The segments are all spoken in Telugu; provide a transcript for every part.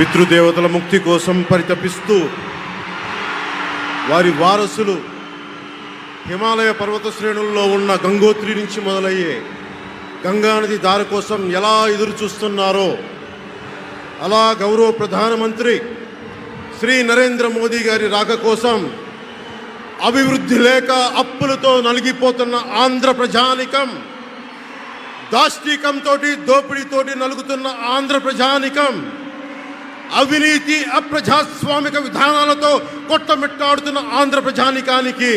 పితృదేవతల ముక్తి కోసం పరితపిస్తూ వారి వారసులు హిమాలయ పర్వత శ్రేణుల్లో ఉన్న గంగోత్రి నుంచి మొదలయ్యే గంగానది దారి కోసం ఎలా ఎదురు చూస్తున్నారో అలా గౌరవ ప్రధానమంత్రి శ్రీ నరేంద్ర మోదీ గారి రాక కోసం అభివృద్ధి లేక అప్పులతో నలిగిపోతున్న ఆంధ్ర ప్రజానికం, దాష్టీకంతో దోపిడీతోటి నలుగుతున్న ఆంధ్ర ప్రజానికం, అవినీతి అప్రజాస్వామిక విధానాలతో కొట్టమిట్టాడుతున్న ఆంధ్ర ప్రజానికానికి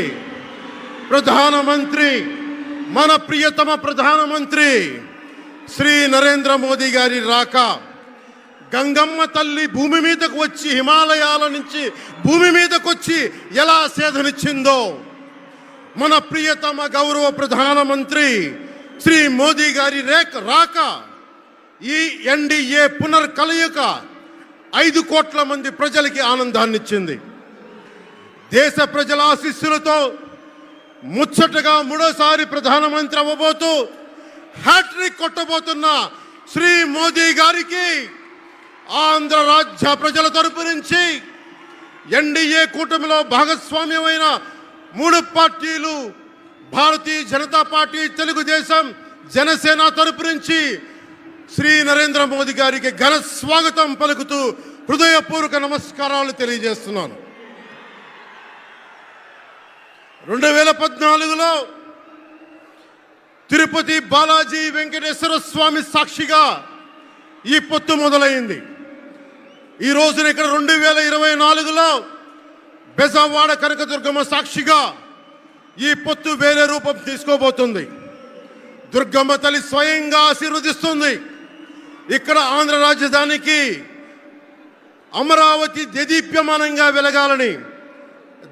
ప్రధానమంత్రి, మన ప్రియతమ ప్రధానమంత్రి శ్రీ నరేంద్ర మోదీ గారి రాక, గంగమ్మ తల్లి భూమి మీదకు వచ్చి హిమాలయాల నుంచి భూమి మీదకు వచ్చి ఎలా సేధనిచ్చిందో, మన ప్రియతమ గౌరవ ప్రధానమంత్రి శ్రీ మోదీ గారి రాక ఈ ఎన్డీఏ పునర్కలయిక 5 కోట్ల మంది ప్రజలకి ఆనందాన్నిచ్చింది. దేశ ప్రజల ఆశీస్సులతో ముచ్చటగా 3వ ప్రధానమంత్రి అవ్వబోతూ హ్యాట్రిక్ కొట్టబోతున్న శ్రీ మోదీ గారికి ఆంధ్ర రాజ్య ప్రజల తరపు నుంచి, ఎన్డీఏ కూటమిలో భాగస్వామ్యమైన 3 పార్టీలు భారతీయ జనతా పార్టీ, తెలుగుదేశం, జనసేన తరపు నుంచి శ్రీ నరేంద్ర మోదీ గారికి ఘన స్వాగతం పలుకుతూ హృదయపూర్వక నమస్కారాలు తెలియజేస్తున్నాను. 2014లో తిరుపతి బాలాజీ వెంకటేశ్వర స్వామి సాక్షిగా ఈ పొత్తు మొదలైంది. ఈ రోజున ఇక్కడ 2024లో బెజవాడ కనకదుర్గమ్మ సాక్షిగా ఈ పొత్తు వేరే రూపం తీసుకోబోతుంది. దుర్గమ్మ తల్లి స్వయంగా ఆశీర్వదిస్తుంది. ఇక్కడ ఆంధ్ర రాజధానికి అమరావతి దేదీప్యమానంగా వెలగాలని,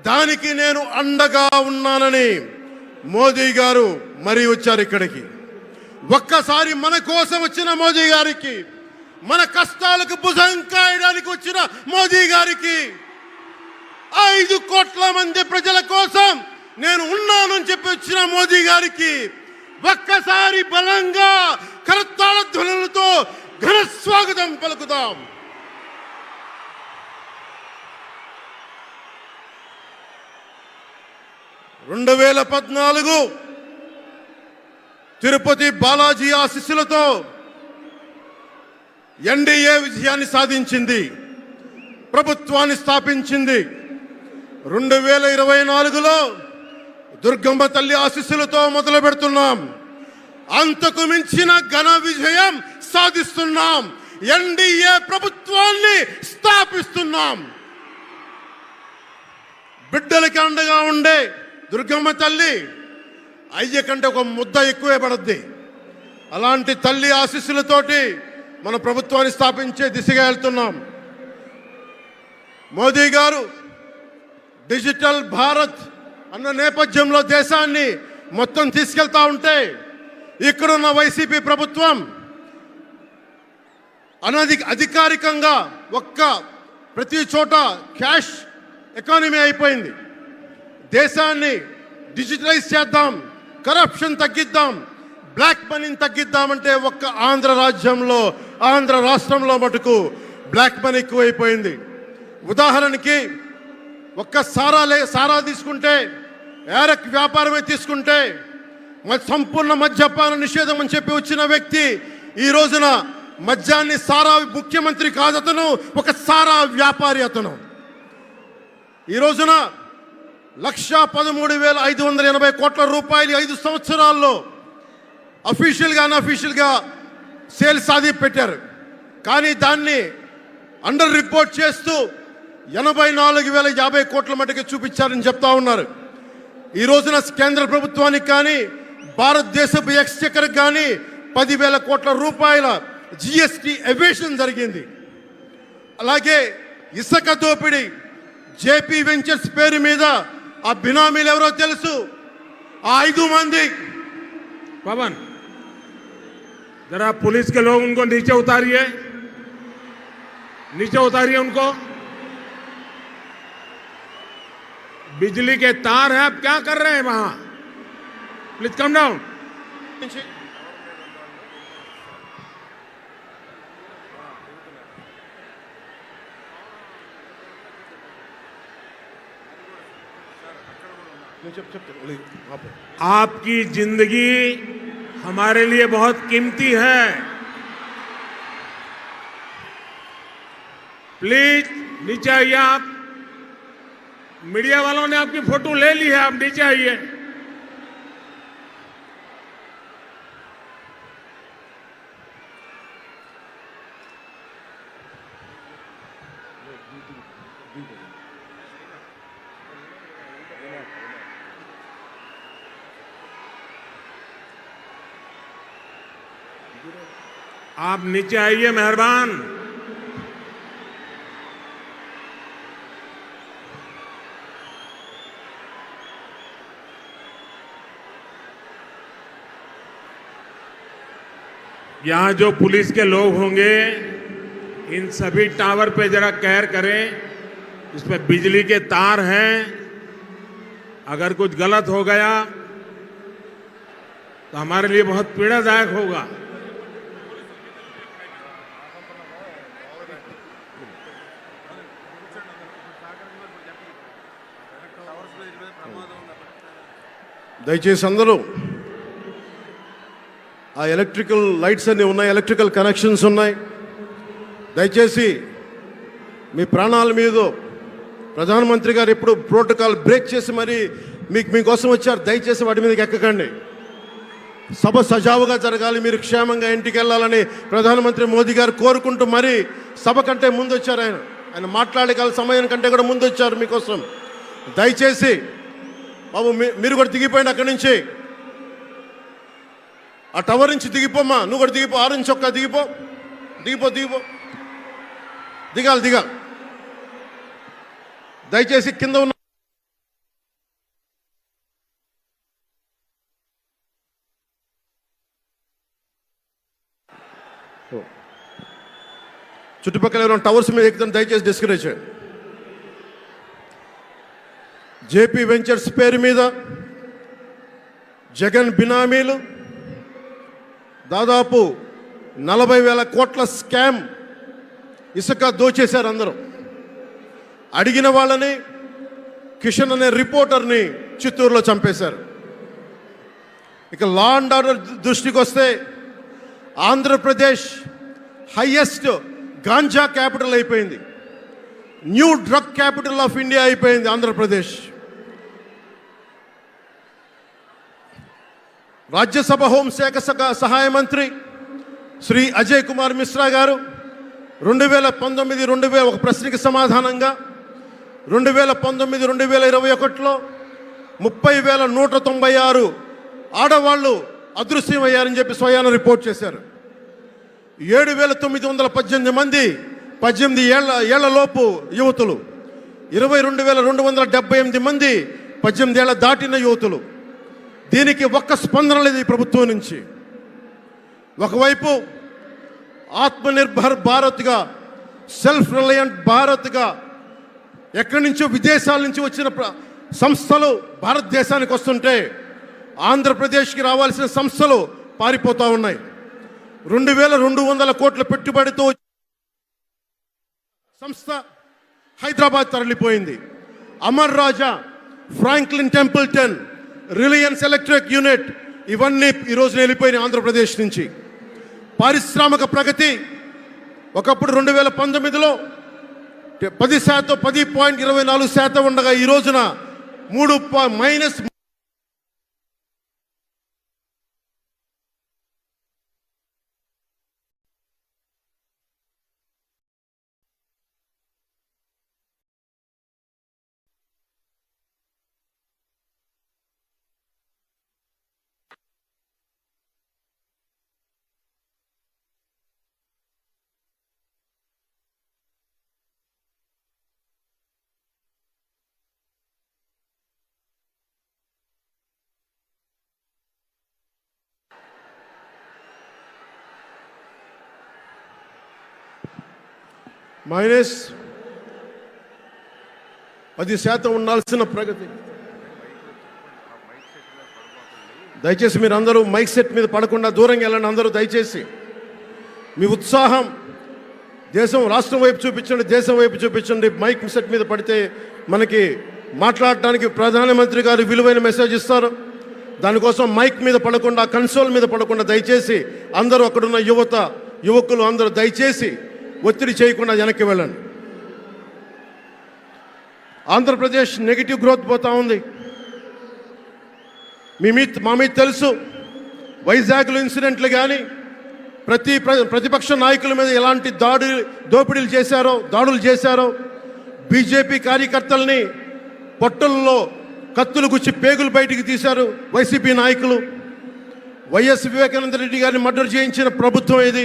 దానికి నేను అండగా ఉన్నానని మోదీ గారు మరీ వచ్చారు ఇక్కడికి. ఒక్కసారి మన కోసం వచ్చిన మోదీ గారికి, మన కష్టాలకు భుజం కాయడానికి వచ్చిన మోదీ గారికి, 5 కోట్ల మంది ప్రజల కోసం నేను ఉన్నానని చెప్పి వచ్చిన మోదీ గారికి ఒక్కసారి బలంగా కరతాళ ధ్వనులతో ఘన స్వాగతం పలుకుదాం. తిరుపతి బాలాజీ ఆశీస్సులతో ఎన్డీఏ విజయాన్ని సాధించింది, ప్రభుత్వాన్ని స్థాపించింది. 2024లో దుర్గమ్మ తల్లి ఆశీస్సులతో మొదలు పెడుతున్నాం. అంతకు మించిన ఘన విజయం సాధిస్తున్నాం. ఎన్డీఏ ప్రభుత్వాన్ని స్థాపిస్తున్నాం. బిడ్డలకి అండగా ఉండే దుర్గమ్మ తల్లి అయ్య కంటే ఒక ముద్ద ఎక్కువే పడద్ది. అలాంటి తల్లి ఆశీస్సులతోటి మన ప్రభుత్వాన్ని స్థాపించే దిశగా వెళ్తున్నాం. మోదీ గారు డిజిటల్ భారత్ అన్న నేపథ్యంలో దేశాన్ని మొత్తం తీసుకెళ్తా ఉంటే, ఇక్కడున్న వైసీపీ ప్రభుత్వం అధికారికంగా ప్రతి చోట క్యాష్ ఎకానమీ అయిపోయింది. దేశాన్ని డిజిటలైజ్ చేద్దాం, కరప్షన్ తగ్గిద్దాం, బ్లాక్ మనీని తగ్గిద్దామంటే ఆంధ్ర రాష్ట్రంలో మటుకు బ్లాక్ మనీ ఎక్కువైపోయింది. ఉదాహరణకి సారా తీసుకుంటే, ఏరక్ వ్యాపారమే తీసుకుంటే, సంపూర్ణ మద్యపాన నిషేధం అని చెప్పి వచ్చిన వ్యక్తి ఈ రోజున మద్యాన్ని ముఖ్యమంత్రి కాదు, అతను ఒక సారా వ్యాపారి. అతను ఈ రోజున 1,13,580 కోట్ల రూపాయలు 5 సంవత్సరాల్లో అఫీషియల్గా అన్అఫీషియల్గా సేల్స్ అది పెట్టారు. కానీ దాన్ని అండర్ రిపోర్ట్ చేస్తూ 84,050 కోట్ల మటుకు చూపించారని చెప్తా ఉన్నారు. ఈ రోజున కేంద్ర ప్రభుత్వానికి కానీ భారతదేశపు ఎక్స్చెక్కర్కి కానీ 10,000 కోట్ల రూపాయల జిఎస్టీ ఎవేషన్ జరిగింది. అలాగే ఇసుక దోపిడీ, జేపీ వెంచర్స్ పేరు మీద ఆ బినామీలు ఎవరో తెలుసు. ఆ 5 మంది पवन जरा पुलिस के लोग उनको नीचे उतारिए उनको। बिजली के तार हैं, आप क्या कर रहे हैं वहां? Please come down. आपकी जिंदगी हमारे लिए बहुत कीमती है। प्लीज नीचे आइए। आप मीडिया वालों ने आपकी फोटो ले ली है, आप नीचे आइए। आप नीचे आइए, मेहरबान। यहां जो पुलिस के लोग होंगे, इन सभी टावर पे जरा कहर करें। इसमें बिजली के तार हैं, अगर कुछ गलत हो गया तो हमारे लिए बहुत पीड़ादायक होगा। దయచేసి అందరూ ఆ ఎలక్ట్రికల్ లైట్స్ అన్నీ ఉన్నాయి, ఎలక్ట్రికల్ కనెక్షన్స్ ఉన్నాయి. దయచేసి మీ ప్రాణాల మీద ప్రధానమంత్రి గారు ఎప్పుడు ప్రోటోకాల్ బ్రేక్ చేసి మరి మీకోసం వచ్చారు. దయచేసి వాటి మీదకి ఎక్కకండి. సభ సజావుగా జరగాలి, మీరు క్షేమంగా ఇంటికి వెళ్ళాలని ప్రధానమంత్రి మోదీ గారు కోరుకుంటూ మరి సభ కంటే ముందు వచ్చారు. ఆయన మాట్లాడగల సమయం కంటే కూడా ముందు వచ్చారు మీకోసం. దయచేసి బాబు మీరు కూడా దిగిపోయింది అక్కడి నుంచి, ఆ టవర్ నుంచి దిగిపోమ్మా. నువ్వు కూడా దిగిపో, ఆరెంజ్ చొక్కా దిగిపో, దిగిపో దిగిపో, దిగాలి. దయచేసి కింద ఉన్న చుట్టుపక్కల ఎవరైనా టవర్స్ మీద ఎక్కుతాను దయచేసి డిస్కరేజ్ చేయండి. జేపీ వెంచర్స్ పేరు మీద జగన్ బినామీలు దాదాపు 40,000 కోట్ల స్కామ్ ఇసుక దోచేశారు. అందరూ అడిగిన వాళ్ళని, కిషన్ అనే రిపోర్టర్ని చిత్తూరులో చంపేశారు. ఇక లా అండ్ ఆర్డర్ దృష్టికి వస్తే ఆంధ్రప్రదేశ్ హైయెస్ట్ గాంజా క్యాపిటల్ అయిపోయింది. New drug capital of India అయిపోయింది ఆంధ్రప్రదేశ్. రాజ్యసభ హోంశాఖ సహాయ మంత్రి శ్రీ అజయ్ కుమార్ మిశ్రా గారు 2019 ఒక ప్రశ్నకి సమాధానంగా 2019-2021లో 30,196 ఆడవాళ్ళు అదృశ్యమయ్యారని చెప్పి స్వయాన రిపోర్ట్ చేశారు. 7,918 మంది 18 ఏళ్లలోపు యువతులు, 22,278 మంది 18 ఏళ్ల దాటిన యువతులు. దీనికి ఒక్క స్పందన లేదు ఈ ప్రభుత్వం నుంచి. ఒకవైపు ఆత్మనిర్భర్ భారత్గా, సెల్ఫ్ రిలయంట్ భారత్గా ఎక్కడి నుంచో విదేశాల నుంచి వచ్చిన సంస్థలు భారతదేశానికి వస్తుంటే ఆంధ్రప్రదేశ్కి రావాల్సిన సంస్థలు పారిపోతూ ఉన్నాయి. 2,200 కోట్ల పెట్టుబడితో సంస్థ హైదరాబాద్ తరలిపోయింది. Amara Raja, Franklin Templeton, Reliance electric unit ఇవన్నీ ఈరోజు వెళ్ళిపోయినాయి ఆంధ్రప్రదేశ్ నుంచి. పారిశ్రామిక ప్రగతి ఒకప్పుడు 2019లో 10%, 10.24% ఉండగా ఈ రోజున -. -10% ఉండాల్సిన ప్రగతి. దయచేసి మీరు అందరూ మైక్ సెట్ మీద పడకుండా దూరంగా వెళ్ళండి. అందరూ దయచేసి మీ ఉత్సాహం రాష్ట్రం వైపు చూపించండి, దేశం వైపు చూపించండి. మైక్ సెట్ మీద పడితే మనకి మాట్లాడడానికి ప్రధానమంత్రి గారు విలువైన మెసేజ్ ఇస్తారు. దానికోసం మైక్ మీద పడకుండా, కన్సోల్ మీద పడకుండా దయచేసి అందరూ అక్కడున్న యువకులు అందరూ దయచేసి ఒత్తిడి చేయకుండా వెనక్కి వెళ్ళండి. ఆంధ్రప్రదేశ్ నెగిటివ్ గ్రోత్ పోతా ఉంది. మా మీద తెలుసు, వైజాగ్లో ఇన్సిడెంట్లు కానీ ప్రతిపక్ష నాయకుల మీద ఎలాంటి దాడులు చేశారో, బీజేపీ కార్యకర్తల్ని పొట్టల్లో కత్తులు గుచ్చి పేగులు బయటికి తీశారు వైసీపీ నాయకులు. వైఎస్ వివేకానంద రెడ్డి గారిని మర్డర్ చేయించిన ప్రభుత్వం ఇది.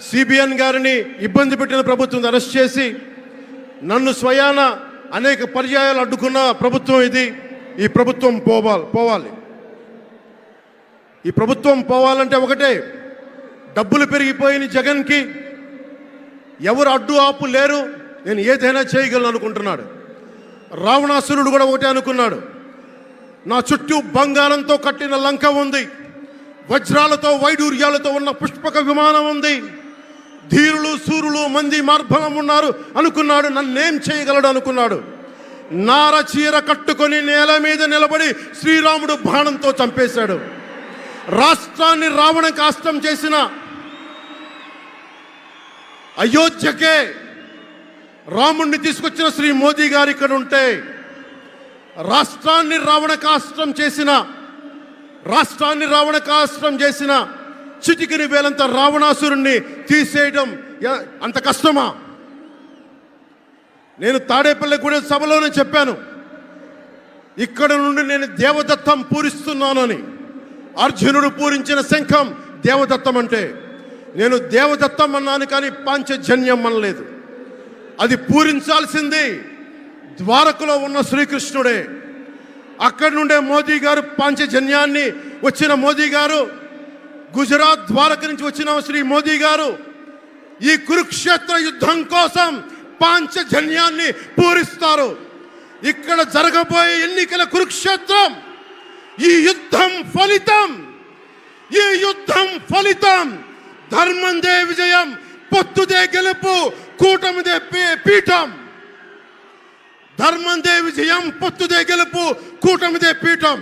సిబిఎన్ గారిని ఇబ్బంది పెట్టిన ప్రభుత్వం అరెస్ట్ చేసి నన్ను స్వయాన అనేక పర్యాయాలు అడ్డుకున్న ప్రభుత్వం ఇది. ఈ ప్రభుత్వం పోవాలి. ఈ ప్రభుత్వం పోవాలంటే ఒకటే, డబ్బులు పెరిగిపోయిన జగన్కి ఎవరు అడ్డు ఆపు లేరు, నేను ఏదైనా చేయగలను అనుకుంటున్నాడు. రావణాసురుడు కూడా ఒకటే అనుకున్నాడు, నా చుట్టూ బంగారంతో కట్టిన లంక ఉంది, వజ్రాలతో వైడూర్యాలతో ఉన్న పుష్పక విమానం ఉంది, ధీరులు సూరులు మంది మార్బలం ఉన్నారు అనుకున్నాడు. నన్నేం చేయగలడు అనుకున్నాడు. నార చీర కట్టుకొని నేల మీద నిలబడి శ్రీరాముడు బాణంతో చంపేశాడు. రాష్ట్రాన్ని రావణ కాష్టం చేసిన అయోధ్యకే రాముణ్ణి తీసుకొచ్చిన శ్రీ మోదీ గారు ఇక్కడ ఉంటే, రాష్ట్రాన్ని రావణ కాష్టం చేసిన చిటికిని వేలంత రావణాసురుణ్ణి తీసేయడం అంత కష్టమా? నేను తాడేపల్లిగూడెం సభలోనే చెప్పాను, ఇక్కడ నుండి నేను దేవదత్తం పూరిస్తున్నానని. అర్జునుడు పూరించిన శంఖం దేవదత్తం అంటే, నేను దేవదత్తం అన్నాను కానీ పాంచజన్యం అనలేదు. అది పూరించాల్సింది ద్వారకలో ఉన్న శ్రీకృష్ణుడే. అక్కడి నుండే మోదీ గారు పాంచజన్యాన్ని వచ్చిన మోదీ గారు, గుజరాత్ ద్వారక నుంచి వచ్చిన శ్రీ మోదీ గారు ఈ కురుక్షేత్ర యుద్ధం కోసం పాంచజన్యాన్ని పూరిస్తారు. ఇక్కడ జరగబోయే ఎన్నికల కురుక్షేత్రం, ఈ యుద్ధం ఫలితం ధర్మందే విజయం, పొత్తుదే గెలుపు, కూటమిదే పీఠం. ధర్మందే విజయం, పొత్తుదే గెలుపు, కూటమిదే పీఠం.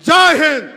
జై హింద్.